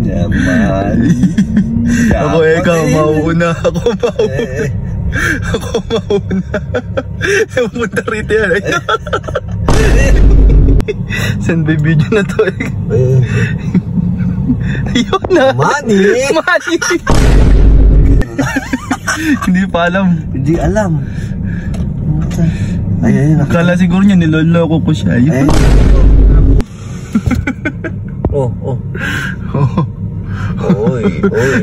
Yaman. Ako ikaw, mauuna. Ako mauuna. Ako mauuna. Pumunta rito yan. Saan ba video na to? Ayun na. Money. Money. Hindi pa alam. Hindi alam. Ay, akala siguro niya niloloko ko siya. Ayun. Oh. Oy.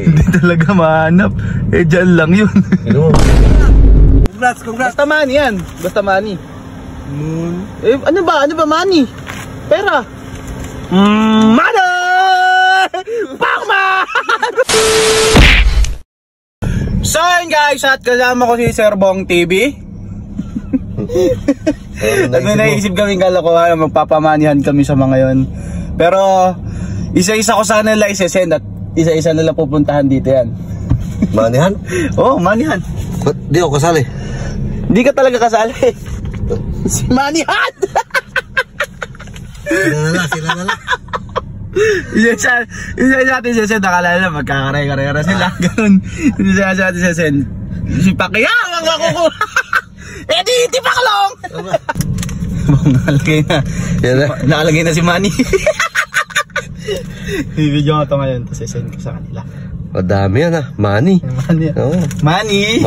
Hindi talaga mahanap. Eh, dyan lang yun. Congrats. Basta money yan. Basta money. Eh, ano ba money? Pera. Money! Pangman! So yun guys, at kasama ko si Sir Bong TV. At may naisip kaming kalokohan, magpapamanihan kami sa mga yon. Pero isa-isa ko sana nila isesend at isa-isa nila pupuntahan dito yan. Manihan? Oo, manihan. Ba't di ako kasali? Hindi ka talaga kasali. Si Manihan! Sila na lang. Isa natin sesend, nakala na magkakaray-karera sila. Ganun. Isa natin sesend. Si Pacquiao ang makukuha. Eh di Paklong! Nakalagay na. Nakalagay na si Manny. Bibidyo ko ito ngayon, tapos sesend ko sa kanila. O dami yan ah, Manny. Manny. Oh. Manny.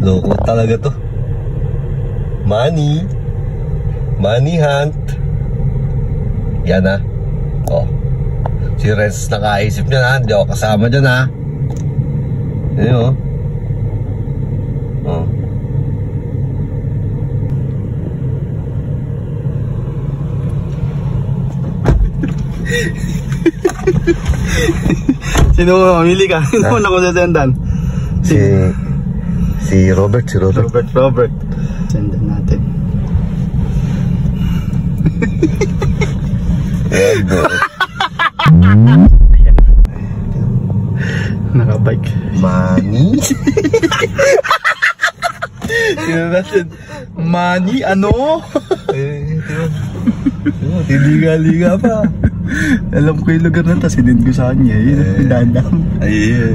Loko talaga to. Money hunt. Yan ah. Oh. Si Renz nakaisip niya na. Hindi ako kasama dyan ha. Yan o. Oh. Sino mo mamili ka? Sino mo na ko sasendan? Si Robert. Robert. Sendan natin. Nakabike. Money? Sino natin? Money ano? Liga pa. Alam ko yung lugar na ito, sinend ko sa kanya. Yun, dadam. Ayun.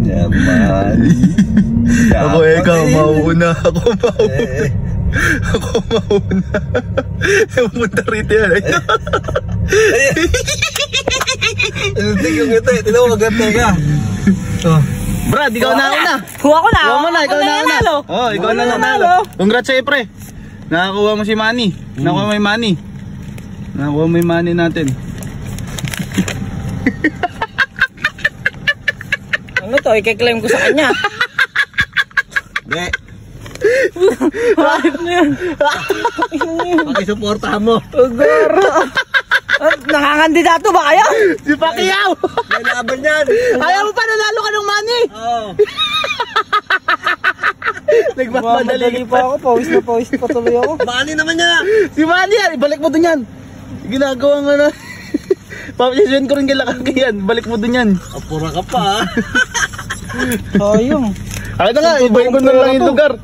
Yaman. Ako ikaw, mauuna. Ako mauuna. Pumunta rito yan. Tingnan ko ito eh. Tingnan mo maganda ka. Brad, ikaw na una. Kuha ko na. Ikaw na una. Oh, ikaw na nanalo. Congrats sa'yo pre. Nakakuha mo si Manny. Nakakuha mo yung Manny. Nakakuha mo yung Manny natin. Ano to? I-claim ko sa kanya. Be. Harap na yan. Pakisuportahan mo. Ugaro. Nakangandidato ba kayo? Si Pacquiao. May laban yan. Ayaw mo pa nanalo ka ng Manny. Oo. Nagmamadali pa ako. Pawis pa tuloy ako. Money naman yan. Si Manny yan. Ibalik mo dun yan. Ginagawa nga na. Papasyasyon ko rin kila kakayan. Balik mo dun yan. Apura ka pa. Ayong. Ay na nga. Ibahin ko na lang yung lugar.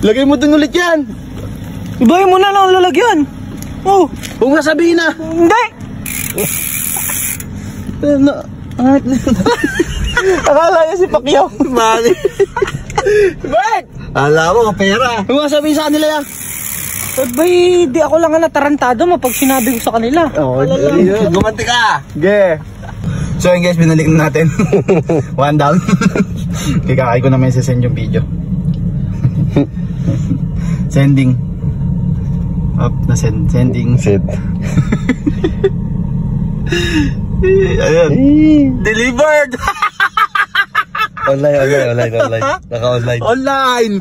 Lagay mo dun ulit yan. Ibahin mo na lang ang lalagyan. Oh. Huwag nga sabihin na. Hindi. Akala niya si Pacquiao. Money. Bakit? Alam mo, pera. Huwag nga sabihin sa kanila yan. Ba'y di ako lang natarantado pag sinabi ko sa kanila. Oo. Gumanti ka. Okay. So yun guys, binalik na natin. One down. Kikakay ko naman send yung video. Sending. Up na sending. Shit. Ayan. Delivered. Online. Naka-online. Online.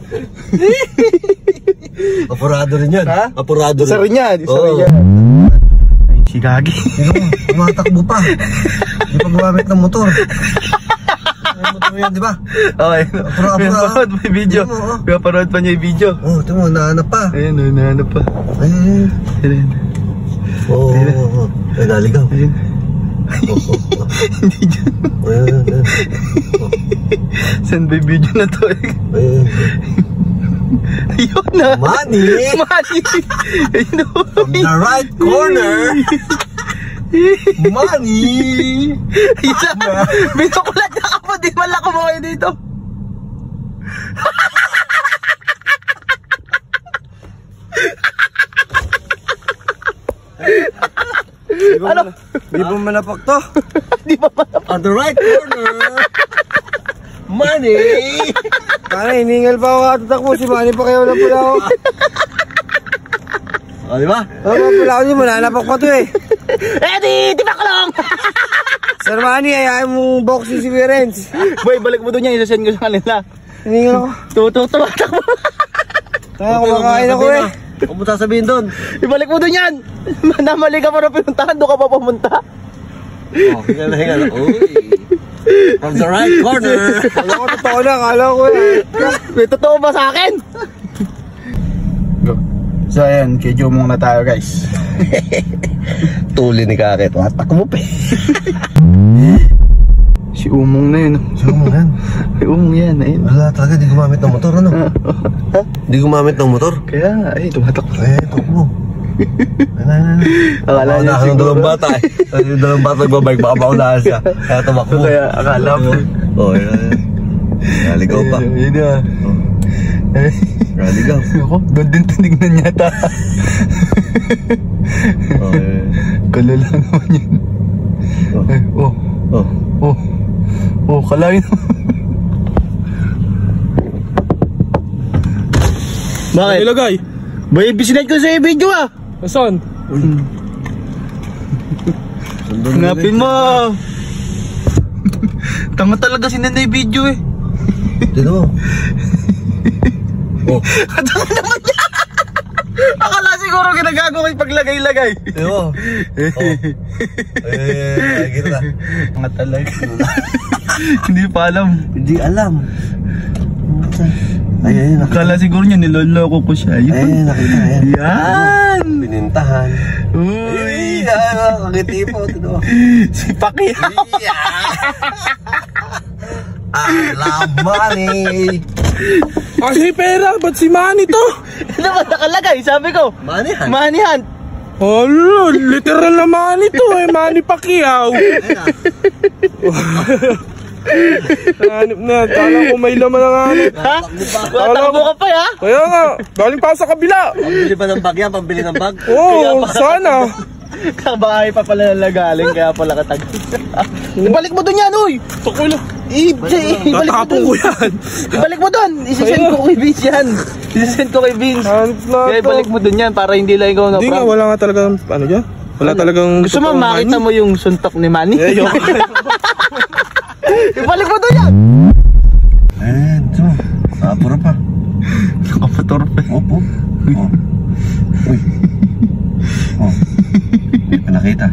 Apurado rin yan. Ha? Apurado rin. Isa rin yan. Ay, si Gagi. Tumatakbo pa. Hindi pa gumamit ng motor. May motor yan, di ba? Okay. Pinapanood pa yung video. Pinapanood pa niya yung video. Oh, ito mo, nahanap pa. Ayun, nahanap pa. Ayun. Ayun. Oo. Ay, naligaw. Ayun. Hindi dyan. Saan ba yung video na to eh? Ayun na. Money! Money! Ayun o. From the right corner! Money! Ayun na. Bitukulat na ka po. Di man lang kumain dito. Ano? Di ba manapak to? Di ba manapak? On the right corner! Money! Kaya hiningal pa ako katatakbo, si Manny pa kayo na pala ako. O, di ba? Oo, pala ako niyo, mananapak pa to eh. Di baklong! Sir Manny, ayayin mong boxing si Virens. Boy, balik mo doon yan. Isasend ko sa kanila. Hiningal ako. Tumatak mo. Kaya kumakain ako eh. Huwag mo sasabihin doon. Ibalik mo doon yan. Namali ka pa na pinuntahan. Doon ka pa pumunta. Oh, hinga na. Uy. From the right corner. Kala ko totoo na, kala ko eh. May totoo ba sa akin? So ayan, kay Jomong na tayo guys. Tuli ni Kakit. Watak mo pa. Si Umong na yun. Sino mo yan? Si Umong yan. Ayun. Wala talaga, di gumamit ng motor, ano? Di gumamit ng motor? Kaya nga, tumatak. Takbo. Akala niya Paunahan ng dalawang bata eh. Yung dalawang bata nagbabike, baka paunahan siya. Kaya tumakbo. Kaya akala mo. Oo, yan. Naligaw pa. Yun na. Naligaw. Ako, doon din tinignan yata. Kalala naman yun. Kalain mo. Bakit? Ilagay. Bay, bisinet ko sa video ah. Saan? Hanapin mo. Tanga talaga si Nanay video eh. Dito mo. Tanga naman niya. Akala siguro ginagago ko yung paglagay-lagay. Dito mo. Gito na. Tanga talaga. Hindi pa alam. Hindi alam. Ay, Akala siguro niya niloloko ko siya. Yun. nakita yan. Yan. Pinintahan. Uy. Kakiti po. Dito. Si Pacquiao. Love money. Kasi pera, ba't si Manny to? Ano ba nakalagay? Sabi ko. Money hand. Money hand. Alo, literal na Manny to eh, Manny Pacquiao. Hanip na, kala ko may laman ng hanip. Ha? Tatakbo ka pa ya? Kaya nga, galing pa ako sa kabila. Pambili pa ng bag yan, pambili ng bag. Oo, sana. Kabahay pa pala nalagaling, kaya pala katagal. Ibalik mo dun yan, uy! Tukoy lang. Ibalik mo Tatapon dun. ko yan. Ibalik mo dun. Isisend ko kay Vince yan. Isisend ko kay Vince. Hanip na Kaya to. ibalik mo dun yan para hindi lang ikaw na Hindi nga, prank. wala nga talagang, ano dyan? Wala talagang... Gusto mo totoong makita Manny? mo yung suntok ni Manny? Ayoko. Ibalik mo dun yan! Ito. Pura pa. Nakapator pa. Opo. Uy. Hindi pa nakita.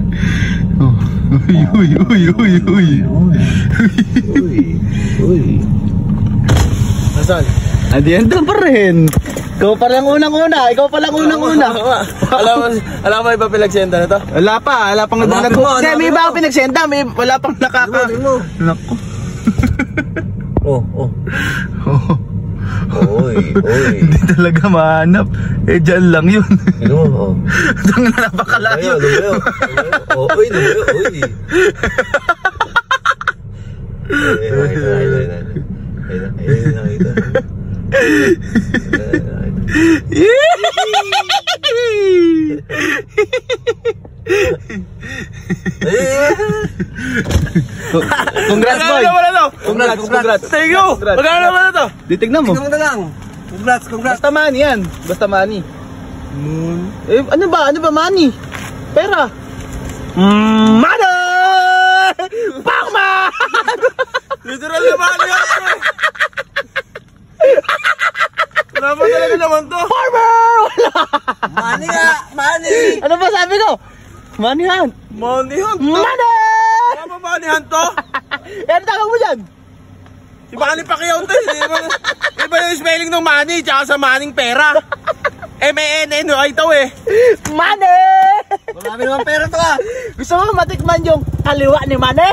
Uy. Nasaan? Andiyan doon pa rin. Ikaw pa lang unang-una. Alam mo iba pinagsenda na to? Wala pa pang Hanapin mo, Kaya may hanapin iba mo. ako pinagsenda, wala pang nakaka... Nako. Hindi talaga mahanap. Dyan lang yun. Tanga na napakalayo. Uy. Congrats boy. Congrats. Thank you. Magkano naman na to? Titignan mo. Tingnan mo na lang. Congrats. Basta money yan. Basta money. Ano ba money? Pera. Money! Pangman! Literal na Manny yan eh. Naman talaga naman to. Farmer! Money nga. Money. Ano ba sabi ko? Money hand. Manny Hunt. Money! Tama Manny Hunt to? Ano tawag mo dyan? Si Manny Pacquiao to. Iba yung spelling ng Manny tsaka sa Manning pera. M-A-N-N-Y to eh. Money! Marami naman pera to ah. Gusto mo matikman yung kaliwa ni Mane.